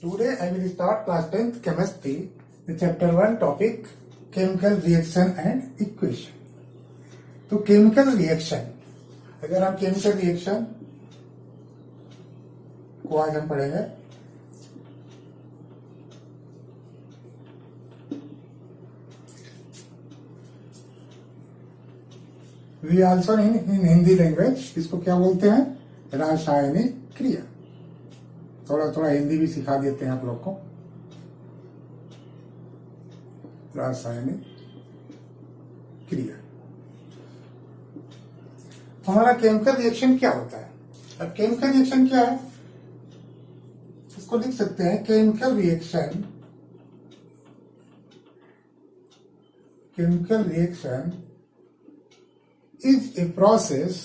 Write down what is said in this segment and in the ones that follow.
Today I will start class 10th chemistry, the chapter 1 topic chemical reaction and equation. तो chemical reaction, अगर हम chemical reaction को आज हम पढ़ेंगे we also in Hindi language इसको क्या बोलते हैं, रासायनिक क्रिया। थोड़ा थोड़ा हिंदी भी सिखा देते हैं आप लोग को। रासायनिक क्रिया, हमारा केमिकल रिएक्शन क्या होता है। अब केमिकल रिएक्शन क्या है, इसको लिख सकते हैं chemical reaction. Chemical reaction is a process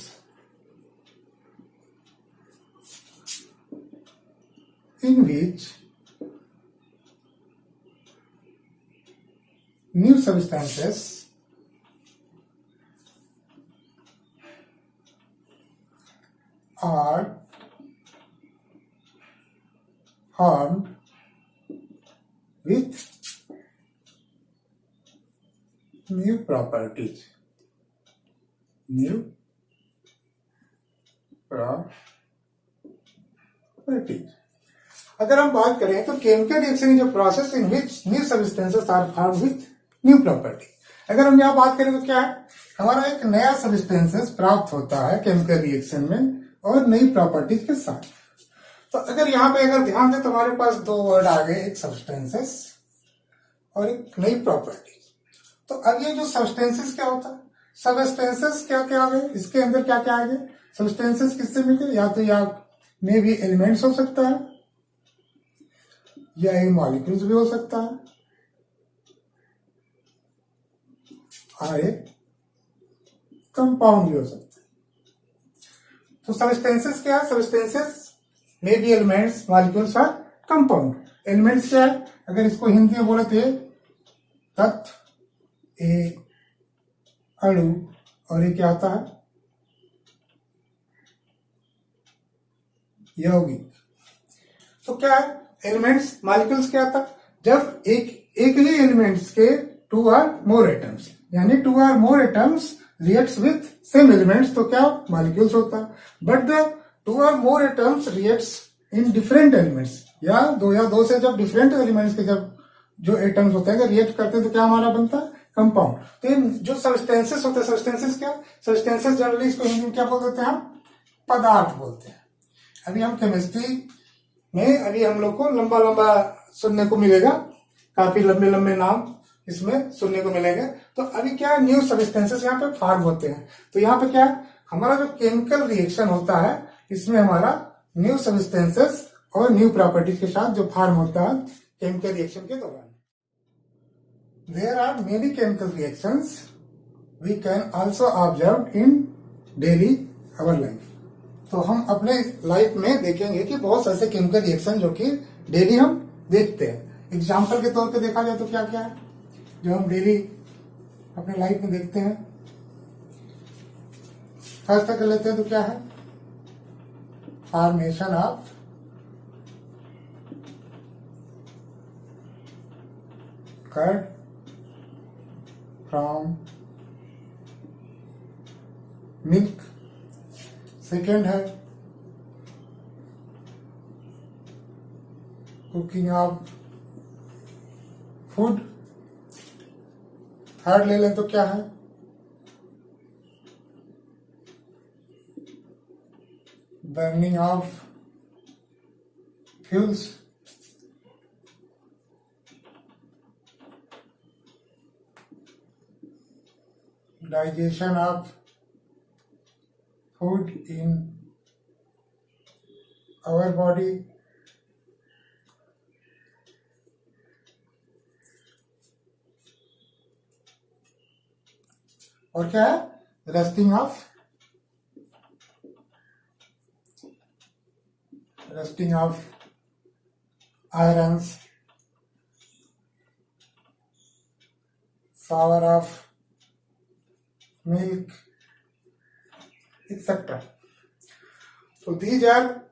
in which new substances are formed with new properties. New properties. अगर हम बात करें तो chemical reaction is a process in which new substances are formed with new property. अगर हम यहाँ बात करें तो क्या है, हमारा एक नया सब्सटेंसेस प्राप्त होता है केमिकल रिएक्शन में और नई प्रॉपर्टीज के साथ। तो अगर यहाँ पे अगर ध्यान दें तो हमारे पास दो वर्ड आ गए, एक सब्सटेंसेस और एक नई प्रॉपर्टी। तो अब ये जो सब्सटेंसेस क्या होता है, सब्सटेंसेस क्या क्या आ गए, इसके अंदर क्या क्या आ गए। सब्सटेंसेस किससे मिलते, या तो या में भी एलिमेंट्स हो सकता है या एक मॉलिक्यूल्स भी हो सकता है और एक कंपाउंड भी हो सकता है। तो सब्सटेंसेस क्या है, सब्सटेंसेस में भी एलिमेंट्स, मॉलिक्यूल्स और कंपाउंड। एलिमेंट्स क्या है, अगर इसको हिंदी में बोले तो तत्व, ए अणु, और ये क्या होता है यौगिक। तो क्या है एलिमेंट्स, मॉलिक्यूल्स क्या था, जब एक ही एलिमेंट्स के टू आर मोर एटम्स, यानी two or more atoms reacts with same elements, तो क्या मॉलिक्यूल्स होता है। But the two or more atoms reacts in different elements, या दो से जब डिफरेंट एलिमेंट्स के जब जो एटम्स होते हैं अगर रिएक्ट करते हैं तो क्या हमारा बनता है कंपाउंड। तो ये जो सब्सटेंसेस होते हैं, सब्सटेंसेस क्या, सब्सटेंसेस जनरली इसको हिंदी में क्या बोल देते हैं हम, पदार्थ बोलते हैं। अभी हम केमिस्ट्री में अभी हम लोग को लंबा लंबा सुनने को मिलेगा, काफी लंबे लंबे नाम इसमें सुनने को मिलेंगे। तो अभी क्या न्यू सब्सटेंसेस यहाँ पे फॉर्म होते हैं। तो यहाँ पे क्या हमारा जो केमिकल रिएक्शन होता है इसमें हमारा न्यू सब्सटेंसेस और न्यू प्रॉपर्टीज के साथ जो फॉर्म होता है केमिकल रिएक्शन के दौरान। There are many chemical reactions we can also observe in daily our life. तो हम अपने लाइफ में देखेंगे कि बहुत ऐसे केमिकल रिएक्शन जो कि डेली हम देखते हैं। एग्जाम्पल के तौर पे देखा जाए तो क्या क्या है जो हम डेली अपने लाइफ में देखते हैं। फर्स्ट कर लेते हैं तो क्या है, formation of curd from milk. Second है कुकिंग ऑफ फूड। थर्ड ले लें तो क्या है, burning of fuels. Digestion of food in our body, और क्या है rusting of irons, sour of milk, etc. So these are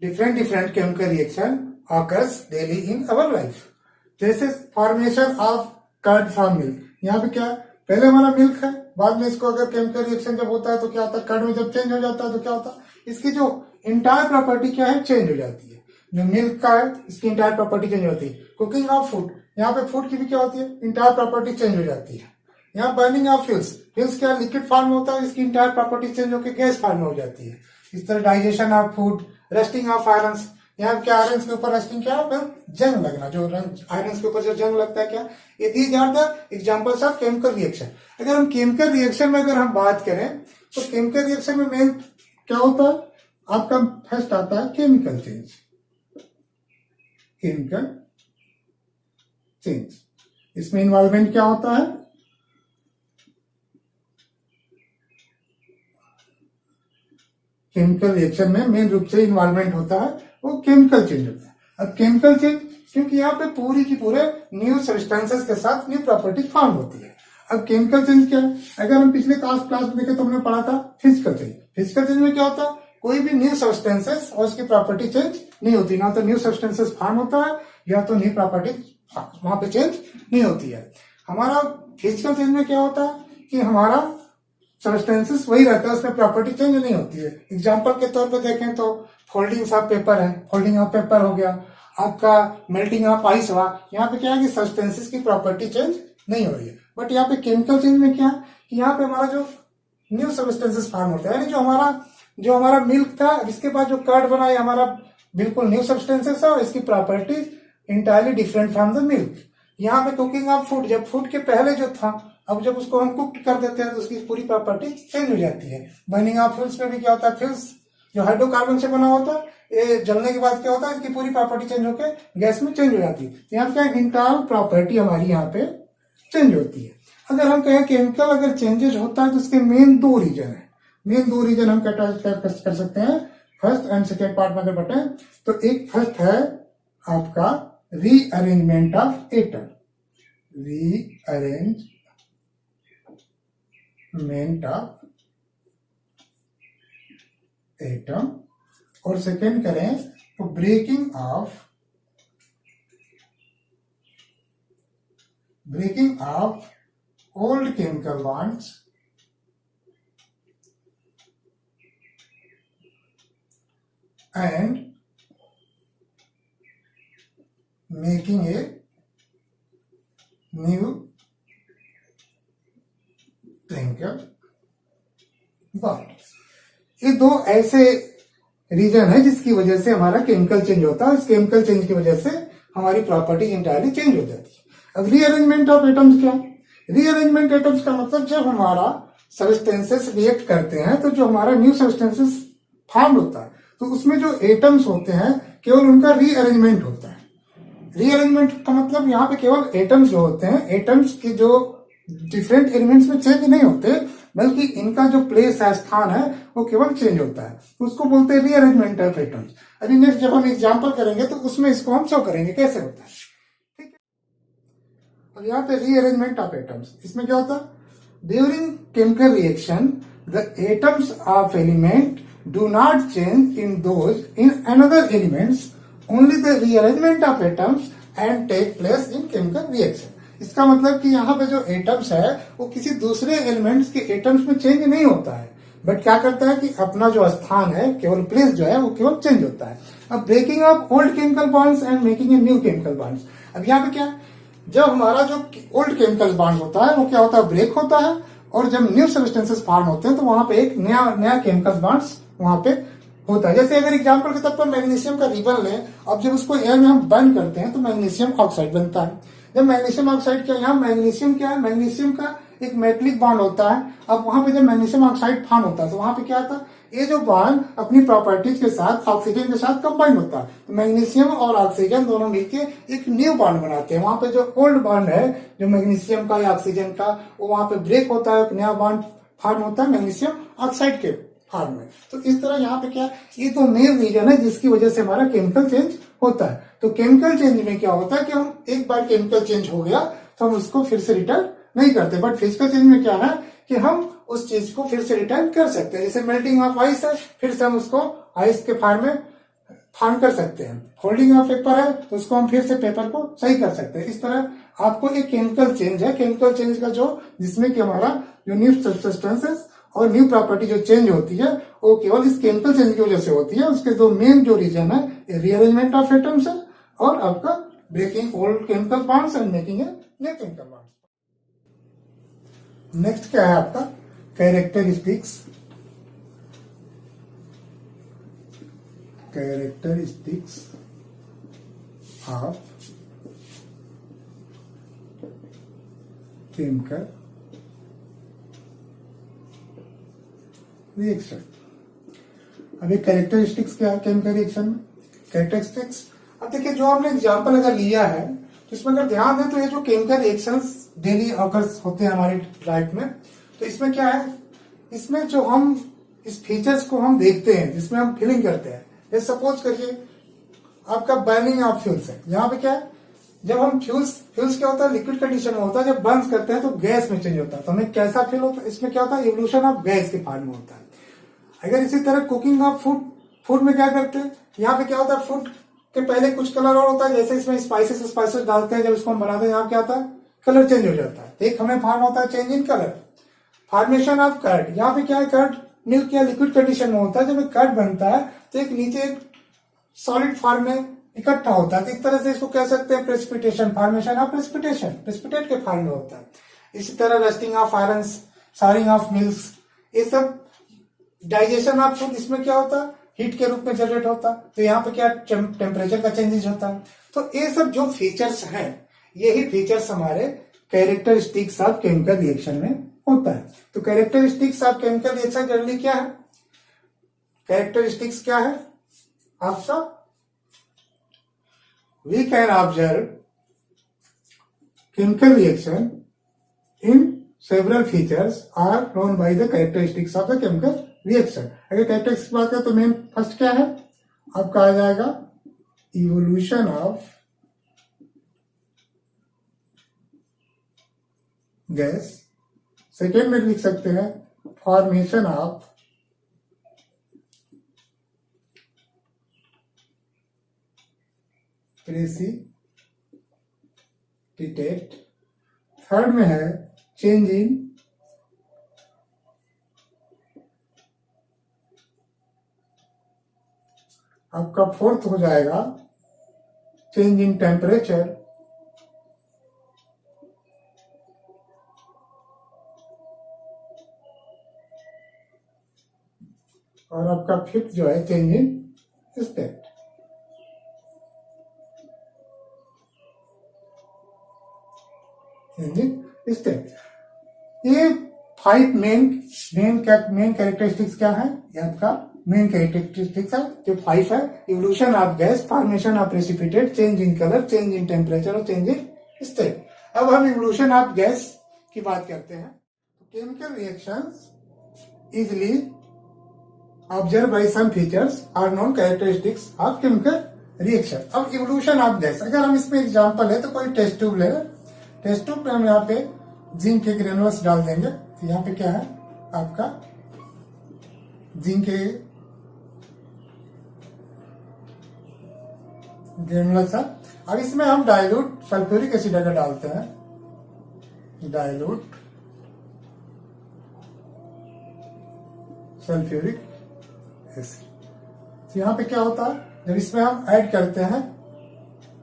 different chemical reaction occurs daily in our life. जैसे formation of curd from milk, यहाँ पे क्या पहले हमारा milk है, बाद में इसको अगर केमिकल रिएक्शन जब होता है तो क्या होता है, कर्ड में जब चेंज हो जाता है तो क्या होता है, इसकी जो इंटायर प्रॉपर्टी क्या है, चेंज हो जाती है। जो मिल्क का है इसकी इंटायर प्रॉपर्टी चेंज होती है। कुकिंग ऑफ फूड, यहाँ पे फूड की भी क्या होती है, इंटायर प्रॉपर्टी चेंज हो जाती है। यहाँ बर्निंग ऑफ फ्यूल्स, फ्यूल्स क्या लिक्विड फॉर्म में होता है, इसकी इंटायर प्रॉपर्टी चेंज होकर गैस फॉर्म में हो जाती है। इस तरह digestion of food, resting of irons, यहाँ क्या आयरन्स के ऊपर रेस्टिंग क्या होगा, जंग लगना, जो आयरन्स के ऊपर जो जंग लगता है क्या, ये these are the examples of chemical reaction. अगर हम केमिकल रिएक्शन में अगर हम बात करें तो केमिकल रिएक्शन में मेन क्या होता है, आपका फर्स्ट आता है केमिकल चेंज। केमिकल चेंज, इसमें इन्वॉल्वमेंट क्या होता है, केमिकल रिएक्शन में मेन रूप से इन्वॉल्वमेंट होता है वो केमिकल चेंज होता है। अब केमिकल चेंज क्योंकि यहाँ पे पूरी की पूरे न्यू सब्सटेंसेस के साथ न्यू प्रॉपर्टी फॉर्म होती है। अब केमिकल चेंज क्या है, अगर हम पिछले क्लास में देखे तो हमने पढ़ा था फिजिकल चेंज। फिजिकल चेंज में क्या होता है, कोई भी न्यू सब्सटेंसेस और उसकी प्रॉपर्टी चेंज नहीं होती, ना तो न्यू सब्सटेंसेस फॉर्म होता है या तो न्यू प्रॉपर्टी वहां पे चेंज नहीं होती है। हमारा फिजिकल चेंज में क्या होता है कि हमारा सब्सटेंसेस वही रहता है, उसमें प्रॉपर्टी चेंज नहीं होती है। एग्जांपल के तौर पे देखें तो फोल्डिंग ऑफ पेपर है, फोल्डिंग ऑफ पेपर हो गया, आपका मेल्टिंग ऑफ आइस हुआ, यहाँ पे क्या है कि सब्सटेंसेस की प्रॉपर्टी चेंज नहीं हो रही है। बट यहाँ पे केमिकल चेंज में क्या कि यहाँ पे हमारा जो न्यू सब्सटेंसेस फॉर्म होता है, यानी जो हमारा मिल्क था, इसके बाद जो कर्ड बना है हमारा बिल्कुल न्यू सब्सटेंसेस है और इसकी properties entirely different from the milk. यहाँ पे कुकिंग ऑफ फूड, जब फूड के पहले जो था, अब जब उसको हम कुक कर देते हैं तो उसकी पूरी प्रॉपर्टी चेंज हो जाती है। बर्निंग ऑफ फ्यूल्स में भी क्या होता है, फ्यूल्स जो हाइड्रोकार्बन से बना होता है, ये जलने के बाद क्या होता है, इसकी पूरी प्रॉपर्टी चेंज होकर गैस में चेंज हो जाती है। यहाँ क्या इंटायर प्रॉपर्टी हमारी यहाँ पे चेंज होती है। अगर हम कहें केमिकल अगर चेंजेस होता है तो उसके मेन दो रीजन है। मेन दो रीजन हम कर सकते हैं, फर्स्ट एंड सेकेंड पार्ट में अगर बटे तो एक फर्स्ट है आपका rearrangement of atom, rearrangement of atom, और सेकेंड करें तो breaking of old chemical bonds and making a new chemical bond. ये दो ऐसे रीजन है जिसकी वजह से हमारा केमिकल चेंज होता है। इस केमिकल चेंज की वजह से हमारी प्रॉपर्टी इंटायरली चेंज हो जाती है। अब रीअरेंजमेंट ऑफ एटम्स क्या है, रीअरेंजमेंट एटम्स का मतलब जब हमारा सब्सटेंसेस रिएक्ट करते हैं तो जो हमारा न्यू सब्सटेंसेस फॉर्म होता है तो उसमें जो एटम्स होते हैं केवल उनका रीअरेंजमेंट होता है। रीअरेंजमेंट का मतलब यहाँ पे केवल एटम्स जो होते हैं, एटम्स के जो डिफरेंट एलिमेंट्स में चेंज नहीं होते, बल्कि इनका जो प्लेस है, स्थान है, वो केवल चेंज होता है, उसको बोलते हैं रीअरेंजमेंट ऑफ एटम्स। अभी नेक्स्ट जब हम एग्जांपल करेंगे तो उसमें इसको हम शो करेंगे कैसे होता है, ठीक है। अब यहाँ पे रीअरेंजमेंट ऑफ एटम्स, इसमें क्या होता है, during chemical reaction the atoms of element do not change in those in another elements, only the rearrangement of atoms and take place in chemical reaction। इसका मतलब कि यहाँ पे जो एटम्स है वो किसी दूसरे एलिमेंट्स के एटम्स में चेंज नहीं होता है, बट क्या करता है कि अपना जो स्थान है, केवल प्लेस जो है वो केवल चेंज होता है। अब breaking of old chemical bonds and making a new chemical bonds, अब यहाँ पे क्या, जब हमारा जो ओल्ड केमिकल बॉन्ड होता है वो क्या होता है, ब्रेक होता है, और जब न्यू सब्सटेंसेस फॉर्म होते हैं तो वहां पे एक नया केमिकल बॉन्ड्स वहां पे होता है। जैसे अगर एग्जांपल के तौर पर मैग्नीशियम का रिबन लें, अब जब उसको एयर में हम बर्न करते हैं तो मैग्नीशियम ऑक्साइड बनता है। जब मैग्नीशियम ऑक्साइड क्या, यहाँ मैग्नीशियम क्या है, मैग्नीशियम का एक मेटलिक बॉन्ड होता है। अब वहां पे जब मैग्नीशियम ऑक्साइड फॉर्म होता है तो वहां पे क्या आता है, ये जो बॉन्ड अपनी प्रॉपर्टीज के साथ ऑक्सीजन के साथ कंबाइन होता है, तो मैग्नीशियम और ऑक्सीजन दोनों मिलकर एक न्यू बॉन्ड बनाते हैं। वहां पे जो ओल्ड बॉन्ड है जो मैग्नीशियम का या ऑक्सीजन का, वो वहां पे ब्रेक होता है, एक नया बॉन्ड फॉर्म होता है मैग्नीशियम ऑक्साइड के फॉर्म में। तो इस तरह यहाँ पे क्या, ये तो मेन रीजन है जिसकी वजह से हमारा केमिकल चेंज होता है। तो केमिकल चेंज में क्या होता है कि हम एक बार केमिकल चेंज हो गया तो हम उसको फिर से रिटर्न नहीं करते, बट फिजिकल चेंज में क्या है कि हम उस चीज को फिर से रिटर्न कर सकते हैं। जैसे मेल्टिंग ऑफ आइस है, फिर से हम उसको आइस के फॉर्म में फॉर्म कर सकते हैं। फोल्डिंग ऑफ पेपर है तो उसको हम फिर से पेपर को सही कर सकते हैं। इस तरह आपको एक केमिकल चेंज है, केमिकल चेंज का जो जिसमें कि हमारा जो न्यू सब्सटेंसेस और न्यू प्रॉपर्टी जो चेंज होती है वो केवल इस केमिकल चेंज की वजह से होती है। उसके दो मेन जो रीजन है रीअरेंजमेंट ऑफ एटम्स है और आपका breaking old chemical bonds and making a new chemical bonds. Next क्या है आपका कैरेक्टरिस्टिक्स ऑफ केमिकल रिएक्शन। अभी कैरेक्टरिस्टिक्स क्या है केमिकल रिएक्शन में? कैरेक्टरिस्टिक्स, अब देखिए जो हमने एग्जांपल अगर लिया है तो इसमें अगर ध्यान दें तो ये जो केमिकल रिएक्शंस डेली ऑकर्स होते हैं हमारी लाइफ में, तो इसमें क्या है, इसमें जो हम इस फीचर्स को हम देखते हैं जिसमें हम फीलिंग करते हैं। जैसे सपोज करिए आपका बर्निंग ऑफ फ्यूल्स है। यहाँ पे क्या है, जब हम फ्यूल्स क्या होता है, लिक्विड कंडीशन में होता है, जब बर्न करते हैं तो गैस में चेंज होता है, तो हमें कैसा फील होता है, इसमें क्या होता है, इवोल्यूशन ऑफ गैस के फॉर्म में होता है। अगर इसी तरह कुकिंग ऑफ फूड में क्या करते हैं, यहाँ पे क्या होता है, फूड के पहले कुछ कलर और होता है, जैसे इसमें स्पाइसेस डालते हैं, जब इसको हम बनाते हैं यहाँ क्या होता है, कलर चेंज हो जाता है। एक हमें फॉर्म होता है change in colour. Formation of curd, यहाँ पे क्या है, कर्ड मिल्क या लिक्विड कंडीशन में होता है, जब कर्ड बनता है तो एक नीचे एक सॉलिड फॉर्म में इकट्ठा होता है, तो इस तरह से इसको कह सकते हैं precipitation, formation of precipitation, precipitate के फॉर्म में होता है। इसी तरह rusting of iron, sharing of milk, ये सब डाइजेशन ऑफ फूड, इसमें क्या होता है, हीट के रूप में जनरेट होता है, तो यहाँ पे क्या टेम्परेचर का चेंजेस होता है। तो ये सब जो फीचर्स हैं, यही फीचर्स हमारे कैरेक्टरिस्टिक्स ऑफ केमिकल रिएक्शन में होता है। तो characteristics of chemical reaction generally क्या है, कैरेक्टरिस्टिक्स क्या है आपका, we can observe chemical reaction in several features are known by the characteristics of the chemical reaction. अगर कैरेक्टरिस्टिक्स बात करें तो मेन फर्स्ट क्या है आपका आ जाएगा इवोल्यूशन ऑफ गैस। सेकेंड में लिख सकते हैं फॉर्मेशन ऑफ प्रेसिपिटेट। थर्ड में है चेंज इन आपका, फोर्थ हो जाएगा चेंज इन टेम्परेचर। और आपका फिफ्थ जो है चेंज इन स्टेट। स्टेट, ये 5 मेन कैरेक्टरिस्टिक्स क्या है, ये आपका मेन कैरेक्टरिस्टिक्स है जो 5 है, evolution of gas, formation of precipitate, change in colour, change in temperature और चेंज इन स्टेट। अब हम इवोल्यूशन ऑफ गैस की बात करते हैं। Chemical reactions easily observe by some features are known characteristics of chemical reaction. अब evolution of gas, अगर हम इसमें एग्जांपल है तो कोई टेस्ट ट्यूब ले, टेस्ट ट्यूब में हम यहाँ पे जिंक के ग्रेनुलस डाल देंगे। तो यहाँ पे क्या है आपका जिंक के ग्रेनुलस है। अब इसमें हम डाइल्यूट सल्फ्यूरिक एसिड अगर डालते हैं, डाइल्यूट सल्फ्यूरिक एसिड, तो यहाँ पे क्या होता है, जब इसमें हम ऐड करते हैं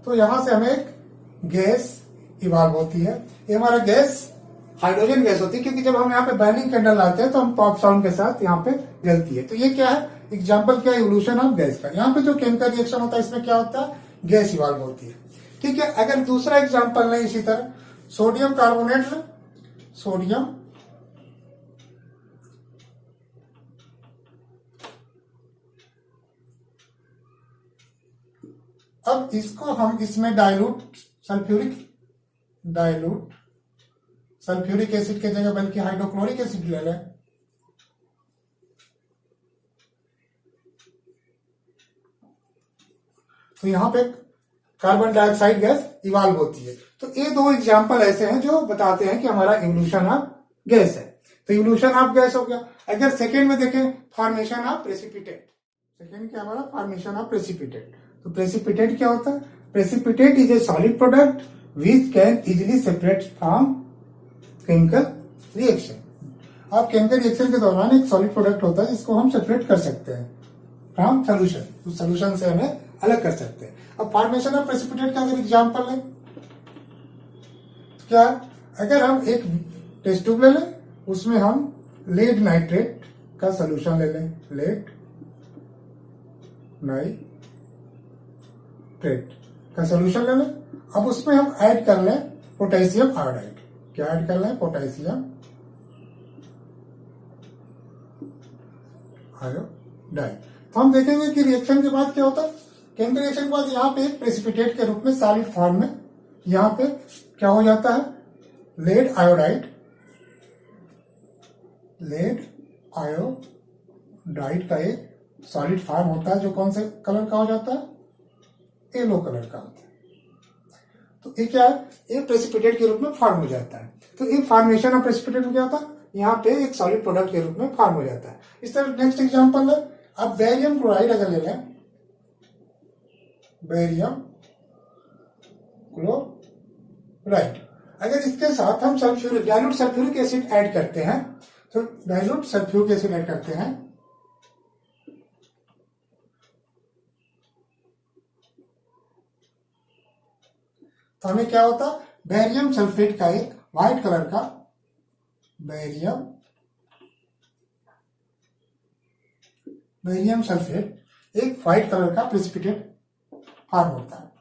तो यहां से हमें एक गैस इवॉल्व होती है। ये हमारा गैस हाइड्रोजन गैस होती है, क्योंकि जब हम यहाँ पे बर्निंग कैंडल लाते हैं तो हम पॉप साउंड के साथ यहाँ पे जलती है। तो ये क्या है, एग्जाम्पल क्या है, इवोल्यूशन ऑफ गैस का। यहाँ पे जो केमिकल रिएक्शन होता है इसमें क्या होता है, गैस इवॉल्व होती है। ठीक है, अगर दूसरा एग्जाम्पल लें इसी तरह सोडियम कार्बोनेट, सोडियम अब इसको हम इसमें डाइल्यूट सल्फ्यूरिक एसिड के जगह बल्कि हाइड्रोक्लोरिक एसिड ले लें, तो यहां पे कार्बन डाइऑक्साइड गैस इवॉल्व होती है। तो ये दो एग्जाम्पल ऐसे हैं जो बताते हैं कि हमारा इवोल्यूशन ऑफ गैस है। तो इवोल्यूशन ऑफ गैस हो गया। अगर सेकेंड में देखें फॉर्मेशन ऑफ प्रेसिपिटेट, सेकेंड क्या हमारा फॉर्मेशन ऑफ प्रेसिपिटेट। तो प्रेसिपिटेट क्या होता है? Precipitate is a solid product which can easily separate from chemical reaction. अब केमिकल रिएक्शन के दौरान एक सॉलिड प्रोडक्ट होता है जिसको हम सेपरेट कर सकते हैं फ्रॉम सोल्यूशन, उस सोल्यूशन से हमें अलग कर सकते हैं। अब फॉर्मेशन ऑफ प्रेसिपिटेट का अगर एग्जाम्पल लें तो क्या, अगर हम एक टेस्ट ट्यूब ले लें, उसमें हम लेड नाइट्रेट का सोल्यूशन ले लें, लेड नाइट्रेट का सोल्यूशन ले लें। अब उसमें हम ऐड कर लें पोटेशियम आयोडाइड। क्या ऐड कर लें? Potassium iodide. तो हम देखेंगे कि रिएक्शन के बाद क्या होता है। केमिकल रिएक्शन के बाद यहाँ पे एक प्रेसिपिटेट के रूप में सॉलिड फॉर्म में यहाँ पे क्या हो जाता है? लेड आयोडाइड, लेड आयोडाइड का एक सॉलिड फॉर्म होता है जो कौन से कलर का हो जाता है? येलो कलर का होता है। तो ये क्या है? ये प्रेसिपिटेट के रूप में फॉर्म हो जाता है। तो ये फॉर्मेशन ऑफ प्रेसिपिटेट में क्या होता है? यहाँ पे एक सॉलिड प्रोडक्ट के रूप में फॉर्म हो जाता है। इस तरह नेक्स्ट एग्जांपल है, अब बेरियम क्लोराइड अगर ले लें, बेरियम क्लोराइड, अगर इसके साथ हम sulphuric dilute sulphuric acid add करते हैं, तो डाइल्यूट सल्फ्यूरिक एसिड ऐड करते हैं तो हमें क्या होता है? बेरियम सल्फेट का एक व्हाइट कलर का बेरियम सल्फेट एक व्हाइट कलर का प्रेसिपिटेट फॉर्म होता है।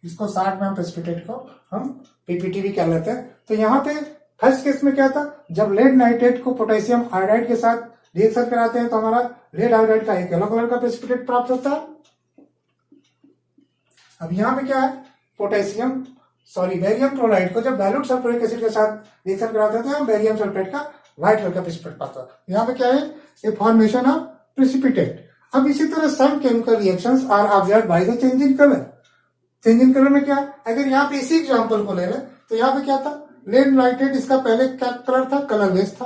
इसको शॉर्ट में हम प्रेसिपिटेट को हम पीपीटी भी कह लेते हैं। तो यहाँ पे फर्स्ट केस में क्या था? जब लेड नाइट्रेट को पोटेशियम आयोडाइड के साथ रिएक्शन कराते हैं तो हमारा लेड आयोडाइड का एक येलो कलर का प्रेसिपिटेट प्राप्त होता है। अब यहाँ पे क्या है? बेरियम क्लोराइड को जब डाइल्यूट सल्फ्यूरिक एसिड के साथ रिएक्शन कराते हैं तो हम बेरियम सल्फेट का व्हाइट कलर का प्रेसिपिटेट पाते हैं। यहाँ पे क्या है? ये फॉर्मेशन ऑफ प्रेसिपिटेट। अब इसी तरह some chemical reactions are observed by the change in colour. Change in colour में क्या? अगर यहाँ पे इसी एग्जांपल को ले लें तो यहाँ पे क्या था? लेड नाइट्रेट, इसका पहले क्या कलर था? कलरलेस था।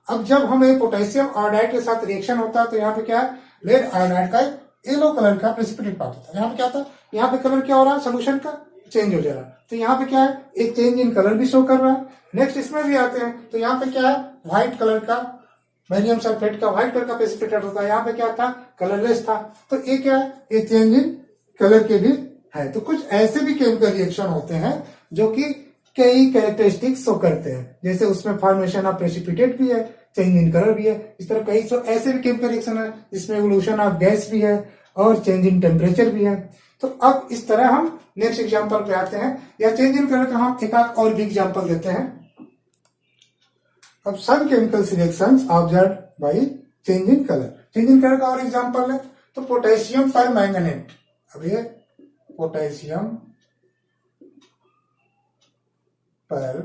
अब जब हमें पोटेशियम आयोडाइड के साथ रिएक्शन होता है तो यहाँ पे क्या है? लेड आयोडाइड का येलो कलर का प्रेसिपिटेट प्राप्त होता है। यहाँ पे क्या था? यहाँ पे कलर क्या हो रहा है? सोल्यूशन का चेंज हो जा रहा है। तो यहाँ पे क्या है? एक चेंज इन कलर भी शो कर रहा है। नेक्स्ट इसमें भी आते हैं तो यहाँ पे क्या है? व्हाइट कलर का बेरियम सल्फेट का व्हाइट कलर का प्रेसिपिटेट होता है। यहाँ पे क्या था? कलरलेस था। तो ये क्या है? ये चेंज इन कलर के भी है। तो कुछ ऐसे भी केमिकल रिएक्शन होते हैं जो कि कई कैरेक्टरिस्टिक्स शो करते हैं, जैसे उसमें फॉर्मेशन ऑफ प्रेसिपिटेट भी है, चेंज इन कलर भी है। इस तरह कई ऐसे भी केमिकल रिएक्शन है जिसमें इवोल्यूशन ऑफ गैस भी है और चेंज इन टेम्परेचर भी है। तो अब इस तरह हम नेक्स्ट एग्जांपल पे आते हैं, या चेंज इन कलर का हम एक और भी एग्जांपल देते हैं। अब some chemical reactions observed by change in colour. Change in colour का और एग्जांपल है तो पोटेशियम पर मैंगनेट। अब ये पोटेशियम पर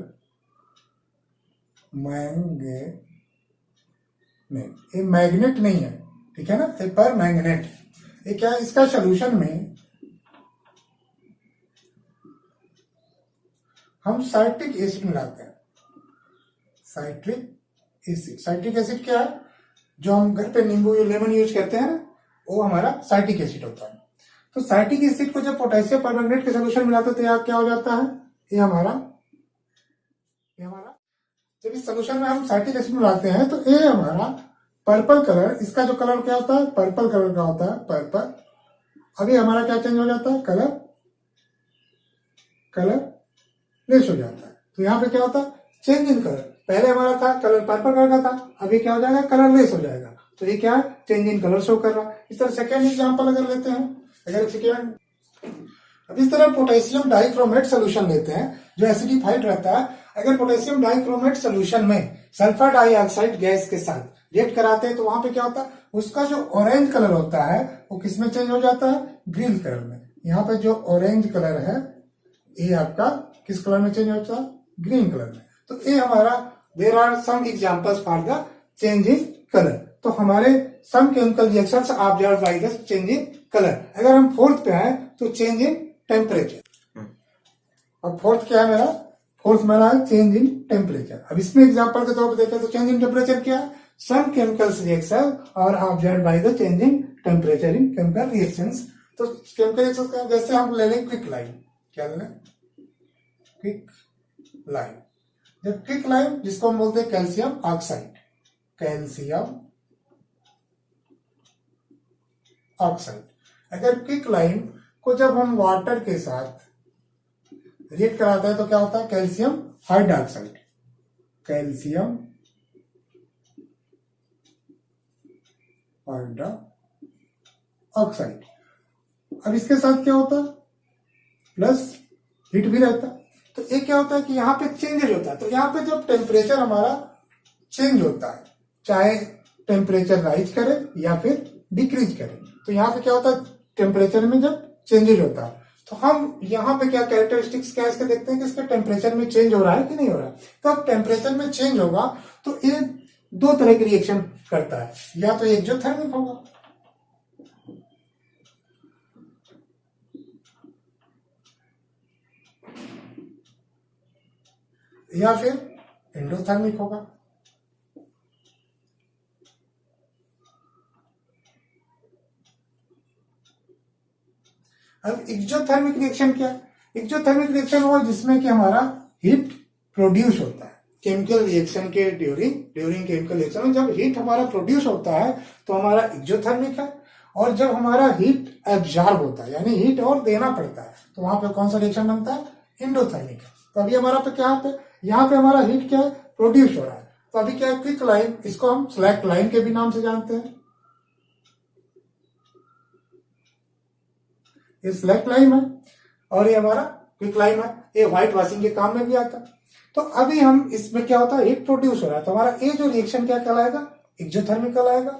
मैंगनेट, ये मैग्नेट नहीं है, ठीक है ना? ये पर मैंगनेट, ये क्या है? इसका सॉल्यूशन में हम साइट्रिक एसिड मिलाते हैं। साइट्रिक एसिड, साइट्रिक एसिड क्या है? जो हम घर पे नींबू या लेमन यूज करते हैं वो हमारा साइट्रिक एसिड होता है। तो साइट्रिक एसिड को जब पोटेशियम परमैंगनेट के सॉल्यूशन मिलाते हैं तो यहाँ क्या हो जाता है? ये हमारा जब इस सॉल्यूशन में हम साइट्रिक एसिड मिलाते हैं तो ये हमारा पर्पल कलर, इसका जो कलर क्या होता है? पर्पल कलर का होता है, पर्पल। अभी हमारा क्या चेंज हो जाता है? कलर लेस हो जाता है। तो यहाँ पे क्या होता है? Change in colour. पहले हमारा था कलर पर्पल कलर का था, अभी क्या हो जाएगा? कलर लेस हो जाएगा। तो ये क्या है? चेंज इन कलर शो कर रहा है। इस तरह सेकेंड एग्जांपल अगर लेते हैं, अगर सेकेंड, अब इस तरह पोटेशियम डाइक्रोमेट सोल्यूशन लेते हैं जो एसिडिफाइड रहता है। अगर पोटेशियम डाइक्रोमेट सोल्यूशन में सल्फर डाइऑक्साइड गैस के साथ रिएक्ट कराते हैं तो वहां पे क्या होता है? उसका जो ऑरेंज कलर होता है वो किस में चेंज हो जाता है? ग्रीन कलर में। यहाँ पे जो ऑरेंज कलर है ये आपका किस कलर में चेंज होता है? ग्रीन कलर में। तो ये हमारा there are some examples for the change in colour. तो हमारे some chemical reactions observed by the change in colour. अगर हम फोर्थ पे आए तो चेंज इन टेम्परेचर। अब फोर्थ क्या है मेरा? फोर्थ मेरा है चेंज इन टेम्परेचर। अब इसमें एग्जांपल के तौर पर देखें तो चेंज इन टेम्परेचर क्या है? some chemicals reaction are observed by the changing temperature in chemical reactions. तो chemical reactions का जैसे हम ले लें क्विक लाइम, क्या लें, क्विक लाइम। जब क्विक लाइम जिसको हम बोलते हैं कैल्शियम ऑक्साइड, कैल्शियम ऑक्साइड, अगर क्विक लाइम को जब हम वाटर के साथ रिएक्ट कराते हैं तो क्या होता है, कैल्शियम हाइड्रोक्साइड, कैल्शियम ऑक्साइड। अब इसके साथ क्या होता है, प्लस हीट भी रहता है। तो एक क्या होता है कि यहाँ पे चेंजेज होता है। तो यहाँ पे जब टेम्परेचर हमारा चेंज होता है, चाहे टेम्परेचर राइज करे या फिर डिक्रीज करे, तो यहाँ पे क्या होता है, टेम्परेचर में जब चेंजेज होता है तो हम यहाँ पे क्या कैरेक्टरिस्टिक्स क्या इसके देखते हैं कि इसके टेम्परेचर में चेंज हो रहा है कि नहीं हो रहा है। तो अब टेम्परेचर में चेंज होगा तो ये दो तरह की रिएक्शन करता है, या तो एक्सोथर्मिक होगा या फिर एंडोथर्मिक होगा। अब एक्सोथर्मिक रिएक्शन क्या है, एक्सोथर्मिक रिएक्शन वो जिसमें कि हमारा हीट प्रोड्यूस होता है केमिकल रिएक्शन के ड्यूरिंग केमिकल रिएक्शन में जब हीट हमारा प्रोड्यूस होता है तो हमारा एक्सोथर्मिक है, और जब हमारा हीट एब्जॉर्ब होता है यानी हीट और देना पड़ता है तो वहां पे कौन सा रिएक्शन बनता है, एंडोथर्मिक। तो अभी हमारा पे क्या पे यहाँ पे हमारा हीट क्या है, प्रोड्यूस हो रहा है। तो अभी क्या है, क्विक लाइम, इसको हम स्लैक लाइम के भी नाम से जानते हैं, ये स्लैक लाइम है और ये हमारा क्विक लाइम है, ये व्हाइट वॉशिंग के काम में भी आता है। तो अभी हम इसमें क्या होता है, हीट प्रोड्यूस हो रहा है तो हमारा ये जो रिएक्शन क्या कहलाएगा, एक्सोथर्मिक कहलाएगा।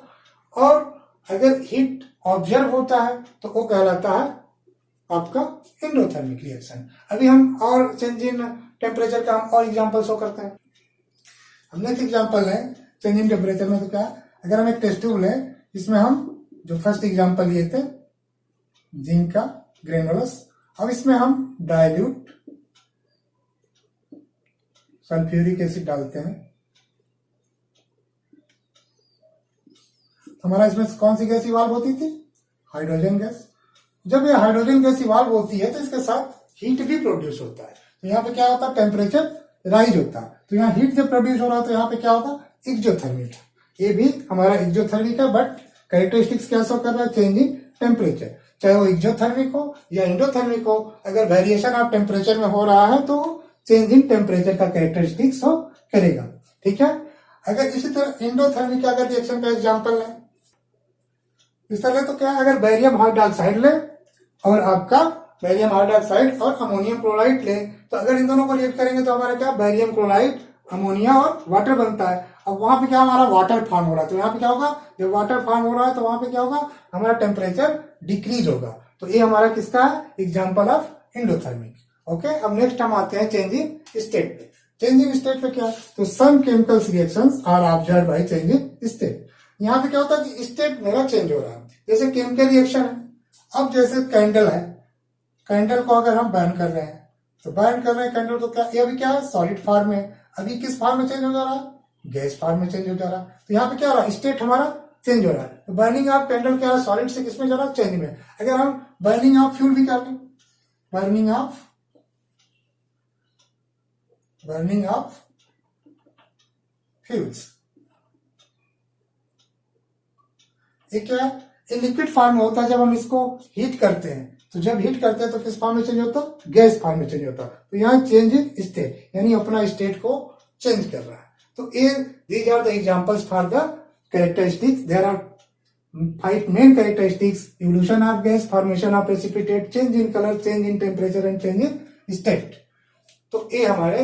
और अगर हीट ऑब्जर्व होता है तो वो कहलाता है आपका एंडोथर्मिक रिएक्शन। अभी हम और चेंज इन टेम्परेचर का हम और एग्जांपल शो करते हैं। हमने एक एग्जांपल है चेंज इन टेम्परेचर में, तो क्या, अगर हम एक टेस्ट ट्यूब लें इसमें हम जो फर्स्ट एग्जांपल लिए थे जिंक का ग्रेनुलस, अब इसमें हम डाइल्यूट सल्फ्यूरिक एसिड डालते हैं, हमारा इसमें कौन सी गैस इवॉल्व होती थी, हाइड्रोजन गैस। जब ये हाइड्रोजन गैस इवॉल्व होती है तो इसके साथ हीट भी प्रोड्यूस होता है, तो यहाँ पे क्या होता है, टेम्परेचर राइज होता है। तो यहाँ हीट जब प्रोड्यूस हो रहा है तो यहाँ पे क्या होगा, एक्सोथर्मिक। ये भी हमारा एक्सोथर्मिक है, बट कैरेक्टरिस्टिक्स क्या शो कर रहा है, चेंज इन टेम्परेचर, चाहे वो एक्सोथर्मिक हो या एंडोथर्मिक हो। अगर वेरिएशन ऑफ टेम्परेचर में हो रहा है तो चेंज इन टेम्परेचर का कैरेक्टरिस्टिक्स शो करेगा, ठीक है। अगर इसी तरह एंडोथर्मिक का अगर रिएक्शन का एग्जांपल लें इस तरह, तो क्या, अगर बैरियम हाइड्रोक्साइड ले और आपका बैरियम हाइड्रोक्साइड और अमोनियम क्लोराइड ले, तो अगर इन दोनों को रिएक्ट करेंगे तो हमारा क्या, बैरियम क्लोराइड, अमोनिया और वाटर बनता है। अब वहां पे क्या हमारा वाटर फॉर्म हो रहा है, तो यहाँ पे क्या होगा, जब वाटर फॉर्म हो रहा है तो वहां पे क्या होगा, हमारा टेम्परेचर डिक्रीज होगा। तो ये हमारा किसका है, एग्जाम्पल ऑफ एंडोथर्मिक। ओके, अब नेक्स्ट हम आते हैं चेंज इन स्टेट पे। चेंज इन स्टेट पे क्या है, तो some chemicals reactions are observed by change in state. यहाँ पे क्या होता है कि स्टेट मेरा चेंज हो रहा है, जैसे केमिकल रिएक्शन है। अब जैसे कैंडल है, कैंडल को अगर हम बर्न कर रहे हैं तो बर्न कर रहे हैं कैंडल को, क्या ये अभी क्या है, सॉलिड फॉर्म में, अभी किस फॉर्म में चेंज हो जा रहा है, गैस फॉर्म में चेंज हो जा रहा है। तो यहाँ पे क्या हो रहा है, स्टेट हमारा चेंज हो रहा है। तो बर्निंग ऑफ कैंडल क्या है, सॉलिड से किसमें जा रहा है, चेंज में। अगर हम बर्निंग ऑफ फ्यूल भी कर लें, बर्निंग ऑफ फ्यूल्स, ये क्या है, ये लिक्विड फॉर्म में होता है। जब हम इसको हीट करते हैं तो जब हीट करते हैं तो किस फॉर्म में चेंज होता है, गैस फॉर्म में चेंज होता है। तो यहाँ चेंज इन स्टेट यानी अपना स्टेट को चेंज कर रहा है। तो ये these are the examples for the characteristics. There are 5 main characteristics, evolution of gas, formation of precipitate, change in colour, change in temperature and change in state. तो ये हमारे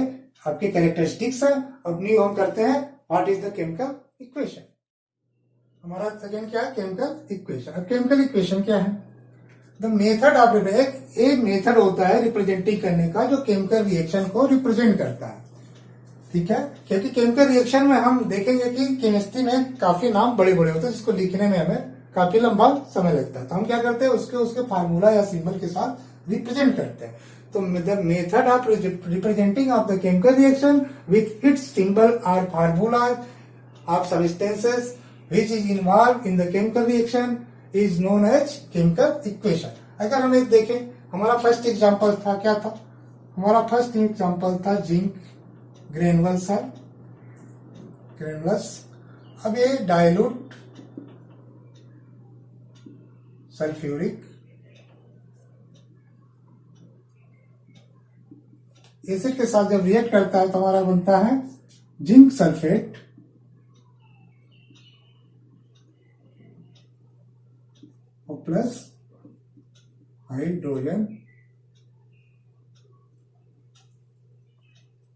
आपके कैरेक्टरिस्टिक्स है। अब न्यू हम करते हैं what is the chemical equation. हमारा सेकेंड क्या है, केमिकल इक्वेशन। अब केमिकल इक्वेशन क्या है, द मेथड ऑफ एक मेथड होता है रिप्रेजेंटिंग करने का जो केमिकल रिएक्शन को रिप्रेजेंट करता है, ठीक है। क्योंकि केमिकल रिएक्शन में हम देखेंगे कि केमिस्ट्री में काफी नाम बड़े बड़े होते हैं जिसको लिखने में हमें काफी लंबा समय लगता है। तो हम क्या करते हैं, उसके फार्मूला या सिंबल के साथ रिप्रेजेंट करते हैं। तो the method of representing of the chemical reaction with its symbol और formula of substances which is involved in the chemical reaction is known as chemical equation. अगर हम एक देखें, हमारा फर्स्ट एग्जांपल था, क्या था हमारा फर्स्ट एग्जांपल था जिंक ग्रेनुअल्स है, ग्रेनुअल्स। अब ये डाइल्यूट सल्फ्यूरिक एसिड के साथ जब रिएक्ट करता है तो हमारा बनता है जिंक सल्फेट और प्लस हाइड्रोजन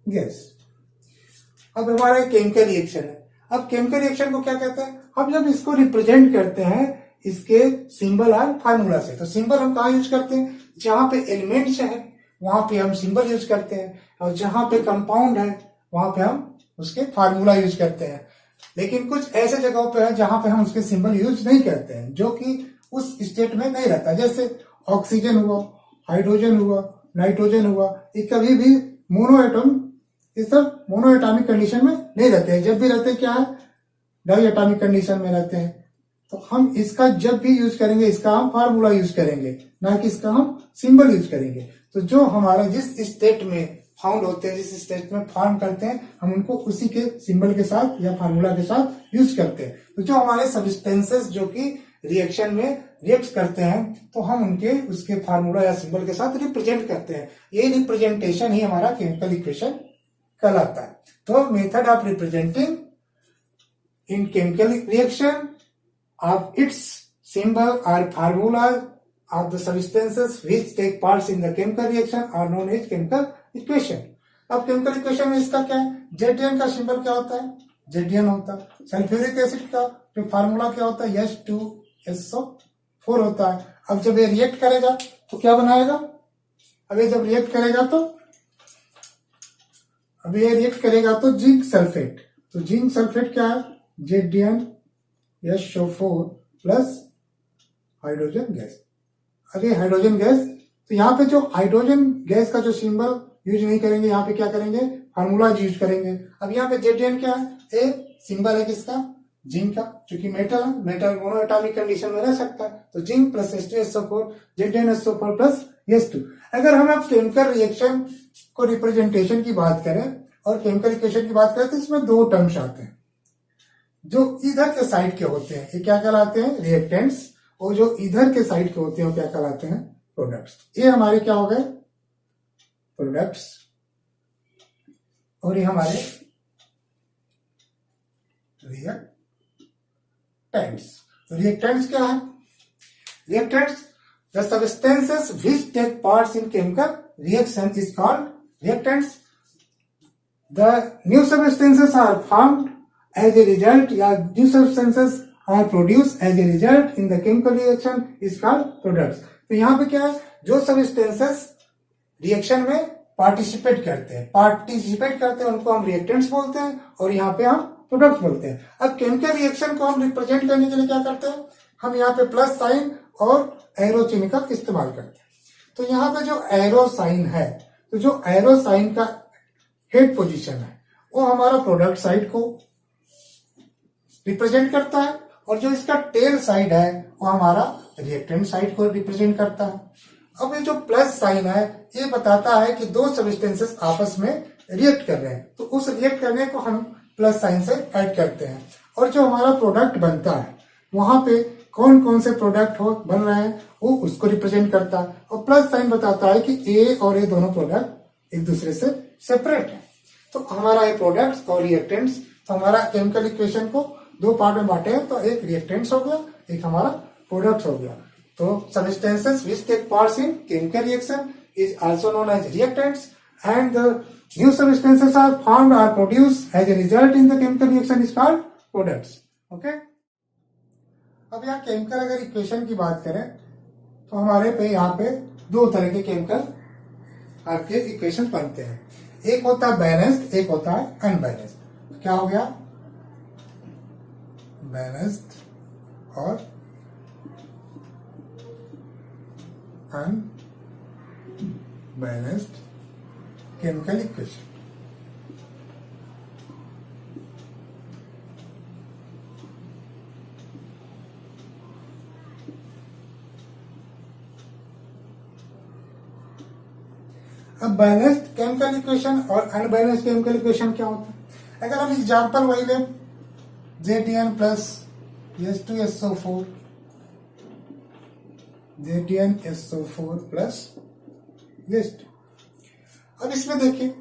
गैस। अब हमारा केमिकल रिएक्शन है। अब केमिकल रिएक्शन को क्या कहते हैं, हम जब इसको रिप्रेजेंट करते हैं इसके सिंबल और फार्मूला से, तो सिंबल हम कहाँ यूज करते हैं, जहां पे एलिमेंट्स है वहां पे हम सिंबल यूज करते हैं, और जहां पे कंपाउंड है वहां पे हम उसके फार्मूला यूज करते हैं। लेकिन कुछ ऐसे जगहों पे है जहां पे हम उसके सिंबल यूज नहीं करते हैं, जो कि उस स्टेट में नहीं रहता। जैसे ऑक्सीजन हुआ, हाइड्रोजन हुआ, नाइट्रोजन हुआ, ये कभी भी मोनो एटम, ये सब मोनो एटॉमिक कंडीशन में नहीं रहते हैं। जब भी रहते हैं क्या है, डाई एटॉमिक कंडीशन में रहते हैं। तो हम इसका जब भी यूज करेंगे इसका हम फार्मूला यूज करेंगे, ना कि इसका हम सिंबल यूज करेंगे। तो जो हमारा जिस स्टेट में फाउंड होते हैं, जिस स्टेट में फॉर्म करते हैं, हम उनको उसी के सिंबल के साथ या फार्मूला के साथ यूज करते हैं। तो जो हमारे सब्सटेंसेस जो कि रिएक्शन में रिएक्ट करते हैं, तो हम उनके उसके फार्मूला या सिंबल के साथ रिप्रेजेंट करते हैं। ये रिप्रेजेंटेशन ही हमारा केमिकल इक्वेशन कहलाता है। तो method of representing in chemical reaction of its symbol or formula of the substances which take parts in the chemical reaction are known as chemical equation. अब chemical equation में इसका क्या है, Zn का symbol क्या होता है, Zn होता है। सल्फ्यूरिक एसिड का जो फार्मूला क्या होता है, H2SO4 होता है। अब जब ये रिएक्ट करेगा तो क्या बनाएगा, अब ये जब रिएक्ट करेगा तो जिंक सल्फेट। तो जिंक सल्फेट क्या है, ZnSO4 प्लस हाइड्रोजन गैस। अरे हाइड्रोजन गैस, तो यहाँ पे जो हाइड्रोजन गैस का जो सिंबल यूज नहीं करेंगे, यहाँ पे क्या करेंगे, फार्मूला यूज करेंगे। अब यहाँ पे Zn क्या है, ए सिंबल है किसका, जिंक का, क्योंकि मेटल है, मेटल मोनो एटॉमिक कंडीशन में रह सकता है। तो zinc plus H2SO4, ZnSO4 plus H2। अगर हम अब केमिकल रिएक्शन को रिप्रेजेंटेशन की बात करें और केमिकल इक्वेशन की बात करें, तो इसमें दो टर्म्स आते हैं। जो इधर के साइड के होते हैं ये क्या कहलाते हैं, रिएक्टेंट्स, और जो इधर के साइड के होते हैं वो क्या कहलाते हैं, प्रोडक्ट्स। ये हमारे क्या हो गए, प्रोडक्ट्स, और ये हमारे रिएक्टेंट्स। तो रिएक्टेंट्स क्या है, reactants the substances which take parts in chemical reaction is called reactants. The new substances are formed as a result, या new substances are produced as a result in the chemical reaction is called products। तो यहाँ पे क्या है, जो substances reaction में participate करते हैं उनको हम रिएक्टेंट्स बोलते हैं, और यहाँ पे हम प्रोडक्ट्स बोलते हैं। अब केमिकल रिएक्शन को हम रिप्रेजेंट करने के लिए क्या करते हैं, हम यहाँ पे प्लस साइन और एरो चिन्ह का इस्तेमाल करते हैं। तो यहाँ पे जो एरो साइन है, तो जो एरो साइन का हेड पोजीशन है वो हमारा प्रोडक्ट साइड को रिप्रेजेंट करता है, और जो इसका टेल साइड है वो हमारा रिएक्टेंट साइड को रिप्रेजेंट करता है। अब ये जो प्लस साइन है ये बताता है कि दो सब्सटेंसेस आपस में रिएक्ट कर रहे हैं, तो उस रिएक्ट करने को हम प्लस साइन से ऐड करते हैं। और जो हमारा प्रोडक्ट बनता है वहां पे कौन कौन से प्रोडक्ट बन रहे हैं वो उसको रिप्रेजेंट करता है, और प्लस साइन बताता है कि ए और ए दोनों प्रोडक्ट एक दूसरे से सेपरेट है। तो हमारा ये प्रोडक्ट्स और रिएक्टेंट्स, तो हमारा केमिकल इक्वेशन को दो पार्ट में बांटे हैं, तो एक रिएक्टेंट्स हो गया, एक हमारा प्रोडक्ट हो गया। तो substances which take parts in chemical reaction is also known as reactants, and the new substances are formed are produced as a result in the chemical reaction is called products. Okay, अब यहाँ chemical अगर equation की बात करें तो हमारे पे यहाँ पे दो तरह के केमिकल आपके इक्वेशन बनते हैं। एक होता है बैलेंस्ड, एक होता है अनबैलेंस्ड। क्या हो गया, बैलेंस्ड और अनबैलेंस्ड केमिकल इक्वेशन। अब बैलेंस्ड केमिकल इक्वेशन और अनबैलेंस्ड केमिकल इक्वेशन क्या होता है? अगर हम एग्जांपल वही लें, JTN plus H2SO4, JTNSO4 plus H2। अब इसमें देखिए,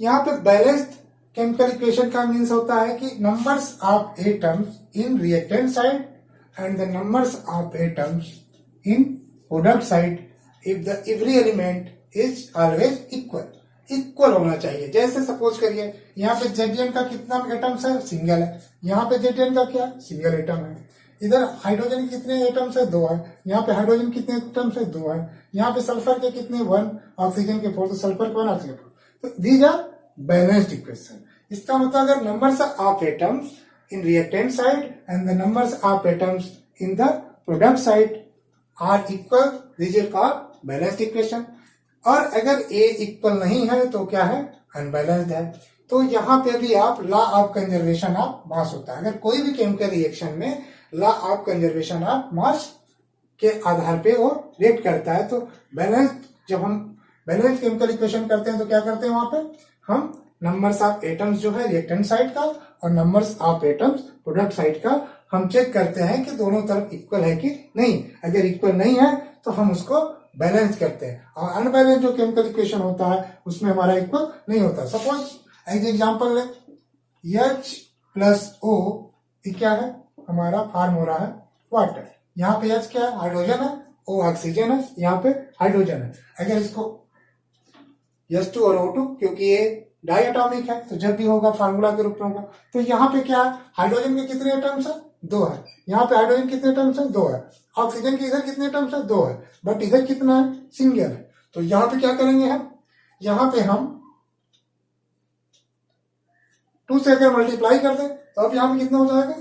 यहाँ पे बैलेंस्ड केमिकल इक्वेशन का मीन्स होता है कि numbers of atoms in reactant side and the numbers of atoms in product side if the every element is always equal होना चाहिए। जैसे सपोज करिए यहाँ पे JTN का कितना एटम्स है? सिंगल है। यहाँ पे JTN का क्या? सिंगल एटम है। इधर हाइड्रोजन के कितने एटम्स है? 2 है। यहाँ पे हाइड्रोजन कितने एटम्स है? 2 है। यहाँ पे सल्फर के कितने? 1, ऑक्सीजन के 4, तो सल्फर के 1, ऑक्सीजन के 4। तो दीज आर बैलेंस्ड इक्वेशन। इसका मतलब अगर numbers of atoms in reactant side and the numbers of atoms in the product side are equal, these are called balanced equation. और अगर ए इक्वल नहीं है तो क्या है? अनबैलेंस्ड है। तो यहाँ पे भी आप law of conservation of mass होता है। अगर कोई भी केमिकल रिएक्शन में law of conservation of mass के आधार पे वो रिएक्ट करता है। तो बैलेंस, जब हम बैलेंस केमिकल इक्वेशन करते हैं तो क्या करते हैं? वहां पे हम नंबर्स ऑफ एटम्स जो है रिएक्टेंट साइड का और numbers of atoms product side का हम चेक करते हैं कि दोनों तरफ इक्वल है कि नहीं। अगर इक्वल नहीं है तो हम उसको बैलेंस करते हैं। और अनबैलेंस जो केमिकल इक्वेशन होता है उसमें हमारा इक्वल नहीं होता। सपोज एज एग्जांपल ले, H प्लस O ये क्या है? हमारा फॉर्म हो रहा है वाटर। यहाँ पे H क्या है? हाइड्रोजन है, O ऑक्सीजन है, यहाँ पे हाइड्रोजन है। अगर इसको H2 और O2, क्योंकि ये डायटोमिक है तो जब भी होगा फार्मूला के रूप में होगा। तो यहाँ पे क्या है? हाइड्रोजन के कितने एटम्स है? 2 है। यहाँ पे हाइड्रोजन कितने एटम्स है? 2 है। ऑक्सीजन के इधर कितने एटम्स है? 2 है। बट इधर कितना है? सिंगल है। तो यहाँ पे क्या करेंगे हम? यहाँ पे हम 2 से अगर मल्टीप्लाई कर दें तो अब यहाँ पे कितना हो जाएगा?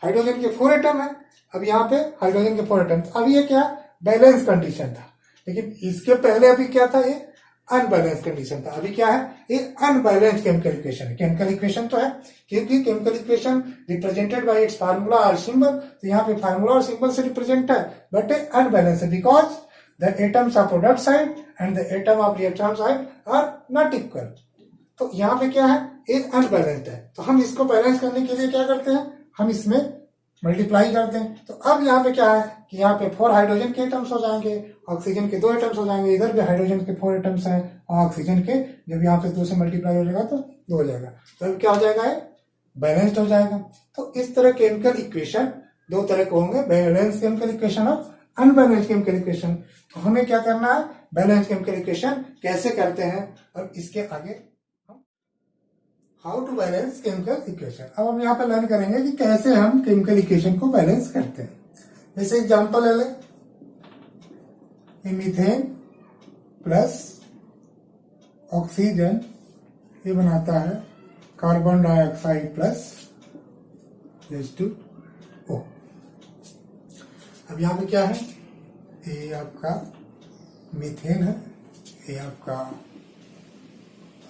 हाइड्रोजन के 4 एटम है। अब यहाँ पे हाइड्रोजन के 4 एटम। अब ये क्या? बैलेंस कंडीशन था। लेकिन इसके पहले अभी क्या था? ये अनबैलेंस कंडीशन था। अभी क्या है? ये अनबैलेंस केमिकल इक्वेशन है। केमिकल इक्वेशन तो है क्योंकि chemical equation represented by its formula और सिंबल। तो यहाँ पे फार्मूला और सिंबल से रिप्रेजेंट है, बट अनबैलेंस है because the atoms of product side and the atom of reactant side are not equal. तो यहाँ पे क्या है? ये अनबैलेंस्ड है। तो हम इसको बैलेंस करने के लिए क्या करते हैं? हम इसमें मल्टीप्लाई करते हैं। तो अब यहाँ पे क्या है कि यहाँ पे 4 हाइड्रोजन के एटम्स हो जाएंगे, ऑक्सीजन के 2 एटम्स हो जाएंगे। इधर भी हाइड्रोजन के 4 एटम्स हैं और ऑक्सीजन के, जब यहाँ पे 2 से मल्टीप्लाई हो जाएगा तो 2 हो जाएगा। तो अब क्या हो जाएगा? बैलेंस्ड हो जाएगा। तो इस तरह केमिकल इक्वेशन 2 तरह के होंगे, बैलेंस केमिकल इक्वेशन और अनबैलेंस केमिकल इक्वेशन। तो हमें क्या करना है? बैलेंस केमिकल इक्वेशन कैसे करते हैं और इसके आगे how to balance chemical equation. अब हम यहाँ पे लर्न करेंगे कि कैसे हम केमिकल इक्वेशन को बैलेंस करते हैं। जैसे एग्जांपल ले लें, मीथेन प्लस ऑक्सीजन ये बनाता है कार्बन डाइऑक्साइड प्लस H2O। अब यहाँ पे क्या है? ये आपका मीथेन है, ये आपका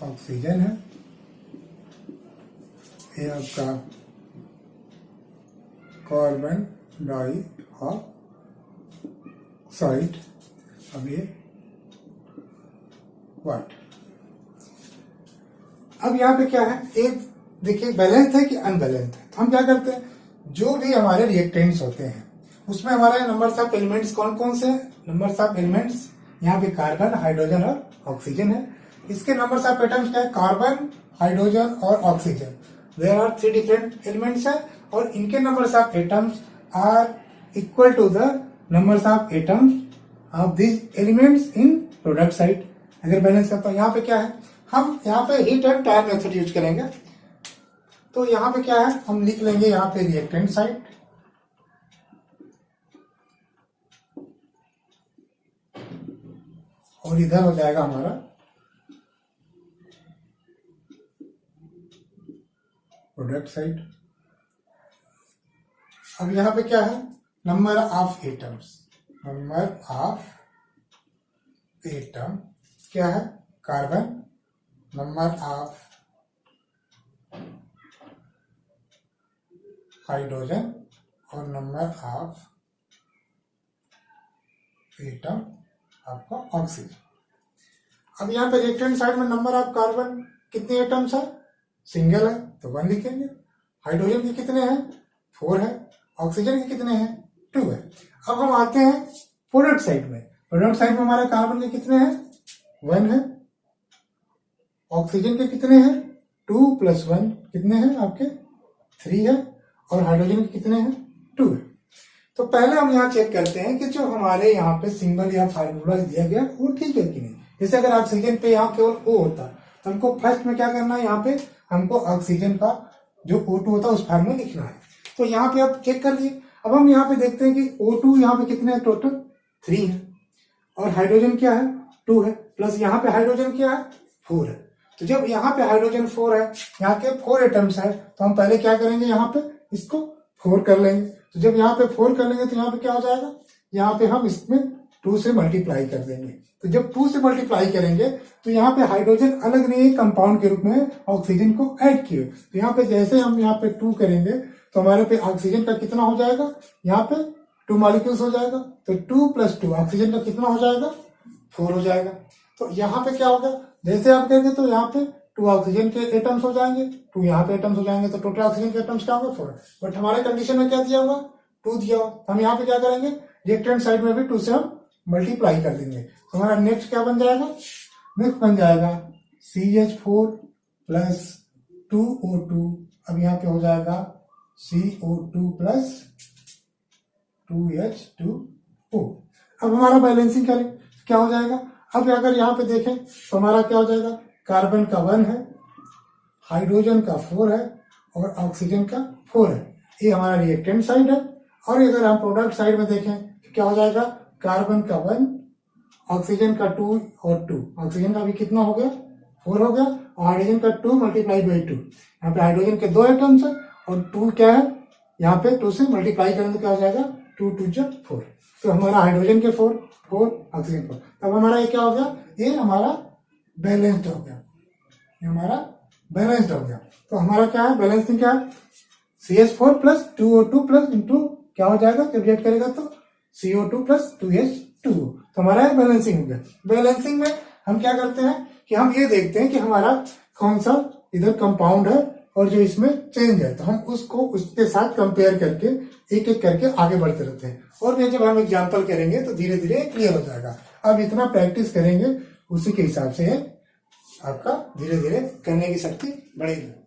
ऑक्सीजन है, ये आपका कार्बन डाइऑक्साइड, अब ये वाटर। अब यहाँ पे क्या है? एक देखिए बैलेंस है कि अनबैलेंस है। तो हम क्या करते हैं? जो भी हमारे रिएक्टेंट्स होते हैं उसमें हमारे नंबर्स ऑफ एलिमेंट्स कौन कौन से? नंबर्स ऑफ एलिमेंट्स यहाँ पे कार्बन, हाइड्रोजन और ऑक्सीजन है। इसके नंबर्स ऑफ एटम्स क्या है? कार्बन, हाइड्रोजन और oxygen. There are 3 different elements है और इनके numbers of atoms are equal to the numbers of atoms of this elements in product side. अगर बैलेंस करता हूं, यहाँ पे क्या है? हम यहाँ पे heat and time method use करेंगे। तो यहाँ पे क्या है? हम लिख लेंगे यहाँ पे रिएक्टेंट साइड और इधर हो जाएगा हमारा प्रोडक्ट साइड। अब यहाँ पे क्या है? Number of atoms, number of atom क्या है? कार्बन, नंबर ऑफ हाइड्रोजन और नंबर ऑफ एटम आपका ऑक्सीजन। अब यहाँ पे रिएक्टेंट साइड में नंबर ऑफ कार्बन कितने एटम्स है, सिंगल है तो 1 लिखेंगे। हाइड्रोजन के कितने हैं, 4 है। ऑक्सीजन के कितने हैं, 2 है। अब हम आते हैं प्रोडक्ट साइड में। प्रोडक्ट साइड में हमारे कार्बन के कितने हैं, 1 है। ऑक्सीजन के कितने हैं, 2 + 1 कितने हैं आपके, 3 है। और हाइड्रोजन के कितने हैं, 2 है। तो पहले हम यहाँ चेक करते हैं कि जो हमारे यहाँ पे सिंबल या फार्मूला दिया गया वो ठीक है कि नहीं। जैसे अगर ऑक्सीजन पे यहाँ केवल O होता तो हमको फर्स्ट में क्या करना है, यहाँ पे हमको ऑक्सीजन का जो O2 होता है उस फॉर्म में लिखना है। तो यहाँ पे आप चेक कर लिए। अब हम यहाँ पे देखते हैं कि O2 यहाँ पे कितने हैं, टोटल 3 है। और हाइड्रोजन क्या है, 2 है। प्लस यहाँ पे हाइड्रोजन क्या है, 4 है। तो जब यहाँ पे हाइड्रोजन 4 है, यहाँ के 4 एटम्स है, तो हम पहले क्या करेंगे, यहाँ पे इसको 4 कर लेंगे। तो जब यहाँ पे 4 कर लेंगे तो यहाँ पे क्या हो जाएगा, यहाँ पे हम इसमें 2 से मल्टीप्लाई कर देंगे। तो जब 2 से मल्टीप्लाई करेंगे तो यहाँ पे हाइड्रोजन अलग नहीं है, कंपाउंड के रूप में ऑक्सीजन को ऐड किए। तो यहाँ पे जैसे हम यहाँ पे 2 करेंगे तो हमारे पे ऑक्सीजन का कितना हो जाएगा, यहाँ पे 2 मॉलिक्यूल्स हो जाएगा। तो 2 + 2 ऑक्सीजन का कितना हो जाएगा, 4 हो जाएगा। तो यहाँ पे क्या होगा, जैसे आप करेंगे तो यहाँ पे 2 ऑक्सीजन के एटम्स हो जाएंगे, 2 यहाँ पे एटम्स हो जाएंगे। तो टोटल ऑक्सीजन के एटम्स क्या होगा, 4। बट हमारे कंडीशन में क्या दिया हुआ, 2 दिया हुआ। तो हम यहाँ पे क्या करेंगे, रिएक्टेंट साइड में भी 2 से हम मल्टीप्लाई कर देंगे। तो हमारा नेक्स्ट क्या बन जाएगा, नेक्स्ट बन जाएगा CH4 + 2O2। अब यहाँ पे हो जाएगा CO2 + 2H2O। अब हमारा बैलेंसिंग करें क्या हो जाएगा। अब अगर यहाँ पे देखें तो हमारा क्या हो जाएगा, कार्बन का 1 है, हाइड्रोजन का 4 है और ऑक्सीजन का 4 है। ये हमारा रिएक्टेंट साइड है। और अगर हम प्रोडक्ट साइड में देखें तो क्या हो जाएगा, कार्बन का 1, ऑक्सीजन का 2 और 2। ऑक्सीजन का भी कितना हो गया, 4 हो गया। और हाइड्रोजन का 2 × 2। यहाँ पे हाइड्रोजन के 2 एटम्स है और 2 क्या है, यहाँ पे 2 से मल्टीप्लाई करेंगे तो क्या हो जाएगा, 2 × 2 = 4। तो हमारा हाइड्रोजन के 4 ऑक्सीजन 4। तब हमारा ये क्या हो गया, ये हमारा बैलेंस्ड हो गया, ये हमारा बैलेंस्ड हो गया। तो हमारा क्या है, बैलेंसिंग क्या है, CH4 + 2O2 + इंटू क्या हो जाएगा, जब रिएक्ट करेगा तो CO2 + 2H2। तो हमारा बैलेंसिंग हो गया। बैलेंसिंग में हम क्या करते हैं कि हम ये देखते हैं कि हमारा कौन सा इधर कंपाउंड है और जो इसमें चेंज है, तो हम उसको उसके साथ कंपेयर करके एक एक करके आगे बढ़ते रहते हैं। और भी जब हम एग्जाम्पल करेंगे तो धीरे धीरे क्लियर हो जाएगा। अब इतना प्रैक्टिस करेंगे, उसी के हिसाब से आपका धीरे धीरे करने की शक्ति बढ़ेगी।